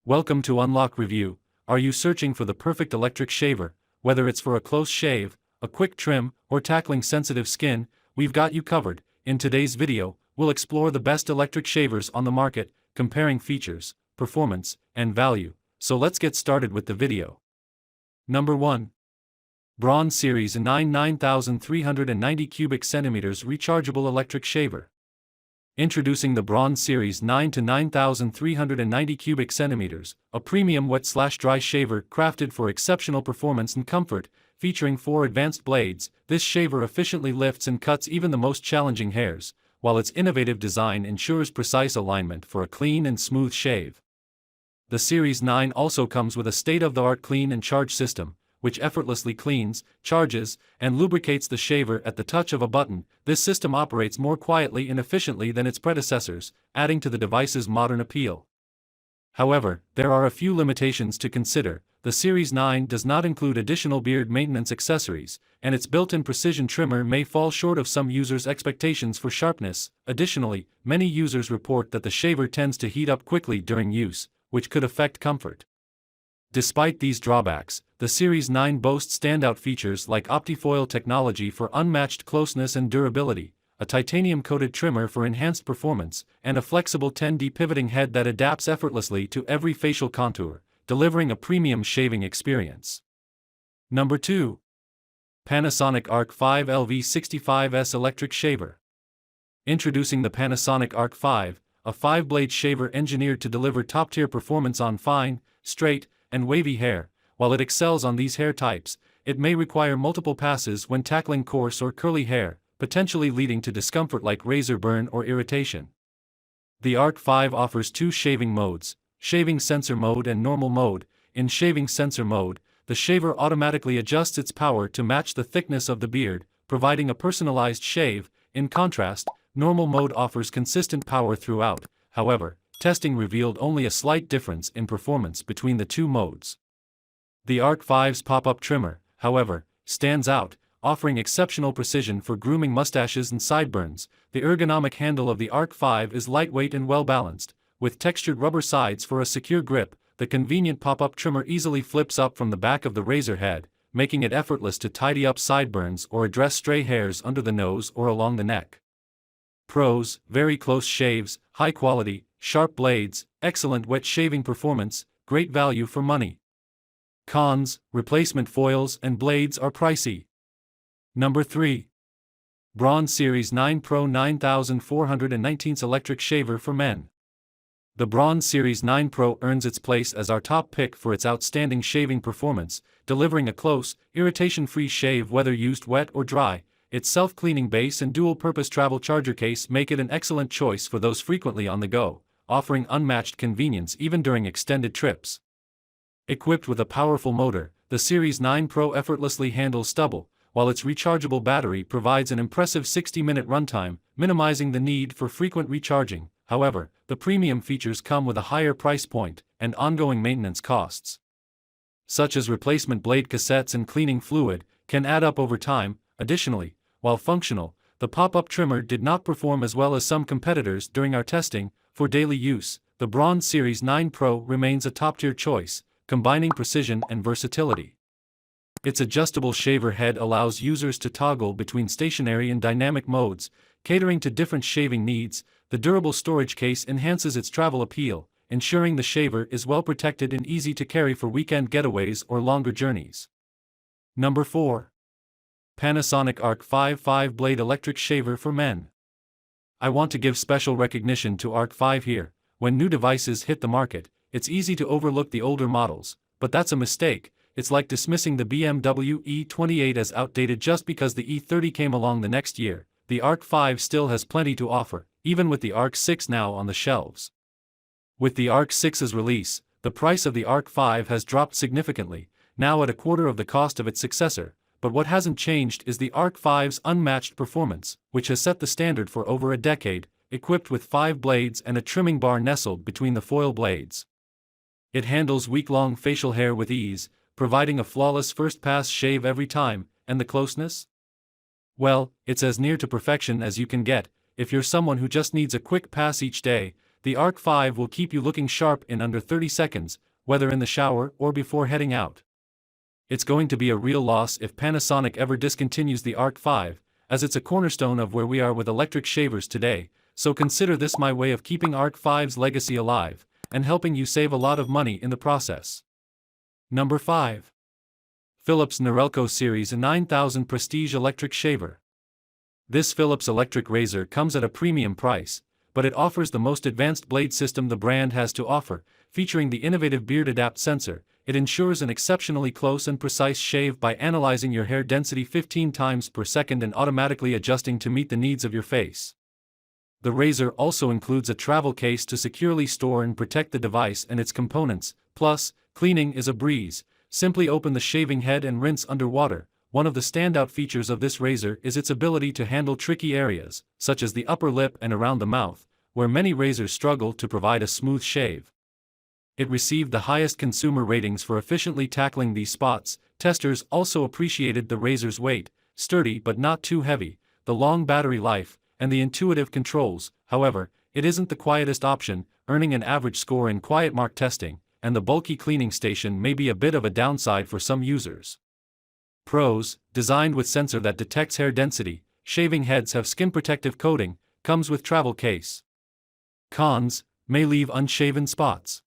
Welcome to Unlock Review. Are you searching for the perfect electric shaver? Whether it's for a close shave, a quick trim, or tackling sensitive skin, we've got you covered. In today's video, we'll explore the best electric shavers on the market, comparing features, performance, and value. So let's get started with the video. Number 1. Braun Series 9390 cubic centimeters rechargeable electric shaver. Introducing the Braun Series 9390 cubic centimeters, a premium wet/dry shaver crafted for exceptional performance and comfort. Featuring 4 advanced blades, this shaver efficiently lifts and cuts even the most challenging hairs, while its innovative design ensures precise alignment for a clean and smooth shave. The Series 9 also comes with a state-of-the-art clean and charge system, which effortlessly cleans, charges, and lubricates the shaver at the touch of a button. This system operates more quietly and efficiently than its predecessors, adding to the device's modern appeal. However, there are a few limitations to consider. The Series 9 does not include additional beard maintenance accessories, and its built-in precision trimmer may fall short of some users' expectations for sharpness. Additionally, many users report that the shaver tends to heat up quickly during use, which could affect comfort. Despite these drawbacks, the Series 9 boasts standout features like OptiFoil technology for unmatched closeness and durability, a titanium-coated trimmer for enhanced performance, and a flexible 10D pivoting head that adapts effortlessly to every facial contour, delivering a premium shaving experience. Number 2. Panasonic Arc 5 LV65S Electric Shaver. Introducing the Panasonic Arc 5, a 5-blade shaver engineered to deliver top-tier performance on fine, straight, and wavy hair. While it excels on these hair types, it may require multiple passes when tackling coarse or curly hair, potentially leading to discomfort like razor burn or irritation. The Arc 5 offers 2 shaving modes, shaving sensor mode and normal mode. In shaving sensor mode, the shaver automatically adjusts its power to match the thickness of the beard, providing a personalized shave. In contrast, normal mode offers consistent power throughout. However, testing revealed only a slight difference in performance between the two modes. The Arc 5's pop-up trimmer, however, stands out, offering exceptional precision for grooming mustaches and sideburns. The ergonomic handle of the Arc 5 is lightweight and well-balanced, with textured rubber sides for a secure grip. The convenient pop-up trimmer easily flips up from the back of the razor head, making it effortless to tidy up sideburns or address stray hairs under the nose or along the neck. Pros: very close shaves, high quality, sharp blades, excellent wet shaving performance, great value for money. Cons: replacement foils and blades are pricey. Number 3. Braun Series 9 Pro 9419 Electric Shaver for Men. The Braun Series 9 Pro earns its place as our top pick for its outstanding shaving performance, delivering a close, irritation-free shave whether used wet or dry. Its self-cleaning base and dual-purpose travel charger case make it an excellent choice for those frequently on the go, offering unmatched convenience even during extended trips. Equipped with a powerful motor, the Series 9 Pro effortlessly handles stubble, while its rechargeable battery provides an impressive 60-minute runtime, minimizing the need for frequent recharging. However, the premium features come with a higher price point and ongoing maintenance costs, such as replacement blade cassettes and cleaning fluid, can add up over time. Additionally, while functional, the pop-up trimmer did not perform as well as some competitors during our testing. For daily use, the Braun Series 9 Pro remains a top-tier choice, combining precision and versatility. Its adjustable shaver head allows users to toggle between stationary and dynamic modes, catering to different shaving needs. The durable storage case enhances its travel appeal, ensuring the shaver is well protected and easy to carry for weekend getaways or longer journeys. Number 4. Panasonic Arc 5 5-blade electric shaver for men. I want to give special recognition to Arc 5 here. When new devices hit the market, it's easy to overlook the older models, but that's a mistake. It's like dismissing the BMW E28 as outdated just because the E30 came along the next year. The Arc 5 still has plenty to offer, even with the Arc 6 now on the shelves. With the Arc 6's release, the price of the Arc 5 has dropped significantly, now at a quarter of the cost of its successor. But what hasn't changed is the Arc 5's unmatched performance, which has set the standard for over a decade. Equipped with 5 blades and a trimming bar nestled between the foil blades, it handles week-long facial hair with ease, providing a flawless first-pass shave every time. And the closeness? Well, it's as near to perfection as you can get. If you're someone who just needs a quick pass each day, the Arc 5 will keep you looking sharp in under 30 seconds, whether in the shower or before heading out. It's going to be a real loss if Panasonic ever discontinues the Arc 5, as it's a cornerstone of where we are with electric shavers today, so consider this my way of keeping Arc 5's legacy alive, and helping you save a lot of money in the process. Number 5. Philips Norelco Series 9000 Prestige Electric Shaver. This Philips electric razor comes at a premium price, but it offers the most advanced blade system the brand has to offer, featuring the innovative Beard Adapt sensor. It ensures an exceptionally close and precise shave by analyzing your hair density 15 times per second and automatically adjusting to meet the needs of your face. The razor also includes a travel case to securely store and protect the device and its components, plus, cleaning is a breeze. Simply open the shaving head and rinse underwater. One of the standout features of this razor is its ability to handle tricky areas, such as the upper lip and around the mouth, where many razors struggle to provide a smooth shave. It received the highest consumer ratings for efficiently tackling these spots. Testers also appreciated the razor's weight, sturdy but not too heavy, the long battery life, and the intuitive controls. However, it isn't the quietest option, earning an average score in quiet mark testing, and the bulky cleaning station may be a bit of a downside for some users. Pros: designed with sensor that detects hair density, shaving heads have skin protective coating, comes with travel case. Cons: may leave unshaven spots.